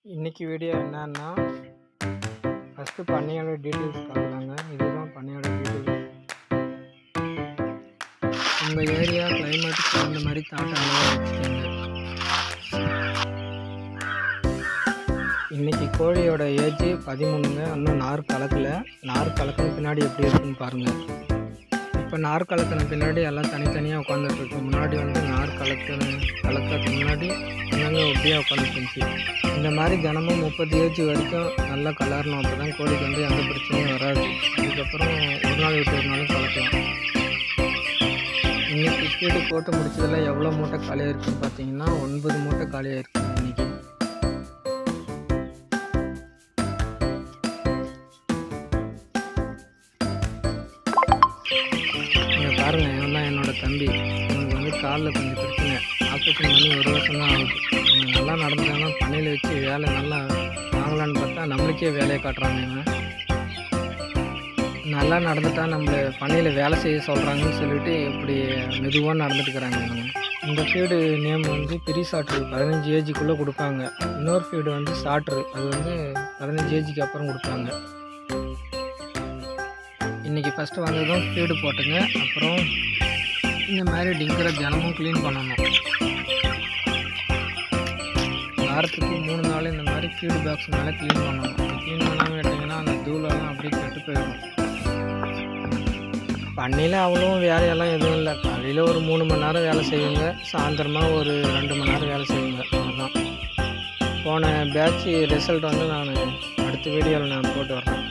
இன்றைக்கி வீடியோ என்னன்னா, first பண்ணையோட details பார்க்கலாங்க. இதுதான் பண்ணையோட டீட்டெயில்ஸ். உங்கள் ஏரியா கிளைமேட்டுக்கு தகுந்த மாதிரி தாட்டை அளவாக வச்சுக்கோங்க. இன்றைக்கி கோழியோட ஏஜ் 13ங்க. இன்னும் நார் கலக்கலை. நார் கலக்கின பின்னாடி எப்படி இருக்குன்னு பாருங்கள். இப்போ நார் கலக்கின பின்னாடி எல்லாம் தனித்தனியாக உட்காந்துட்ருக்கு. முன்னாடி நார் கலக்கிறதுக்கு முன்னாடி என்னங்க ஒட்டியாக உட்காந்துருந்துச்சு. இந்த மாதிரி தினமும் 30 ஏஜ் வரைக்கும் நல்லா கலரணும். அப்போ தான் கோழிக்கு எந்த பிரச்சனையும் வராது. அதுக்கப்புறம் ஒரு நாள் விட்டு ஒரு நாளும் கலக்கலாம். இன்றைக்கி ஃபீடு போட்டு முடிச்சதில் எவ்வளோ மூட்டை காலியாக இருக்குதுன்னு பார்த்தீங்கன்னா 9 மூட்டை காலியாக இருக்குது இன்றைக்கி. இங்கே பாருங்கள், இவன் தான் என்னோடய தம்பி. இவனுக்கு காலில் கொஞ்சம் பிரச்சனை. ஆப்ரேஷன் பண்ணி 1 வருஷம் தான் ஆகுது. இவன் நல்லா நடந்தாங்கன்னா பண்ணையில் வச்சு வேலை நல்லா வாங்கலான்னு பார்த்தா நம்மளுக்கே வேலையை காட்டுறாங்க. இவன் நல்லா நடந்துட்டா நம்மளை பண்ணையில் வேலை செய்ய சொல்கிறாங்கன்னு சொல்லிட்டு இப்படி மெதுவாக நடந்துட்டுக்கிறாங்க. இவங்க இந்த ஃபீடு நேம் பெரிய சாட்ரு 15 ஏஜுக்குள்ளே கொடுப்பாங்க. இன்னொரு ஃபீடு சாட்ரு, அது 15 ஏஜுக்கு அப்புறம் கொடுப்பாங்க. இன்றைக்கி ஃபஸ்ட்டு வந்ததும் ஃபீடு போட்டுங்க. அப்புறம் இந்த மாதிரி டிங்கரை தினமும் க்ளீன் பண்ணணும். வாரத்துக்கு 3 நாள் இந்த மாதிரி ஃபீடு பாக்ஸ் மேலே க்ளீன் பண்ணணும். க்ளீன் பண்ணாமல் விட்டிங்கன்னா அந்த தூளெல்லாம் அப்படியே கெட்டு போயிடும். பண்ணையில் அவ்வளோ வேலையெல்லாம் எதுவும் இல்லை. காலையில் ஒரு 3 மணி நேரம் வேலை செய்யுங்க, சாயந்தரமாக ஒரு 2 மணி நேரம் வேலை செய்யுங்க. அதுதான். போன பேட்ச் ரிசல்ட் நான் அடுத்த வீடியோவில் போட்டு வர்றேன்.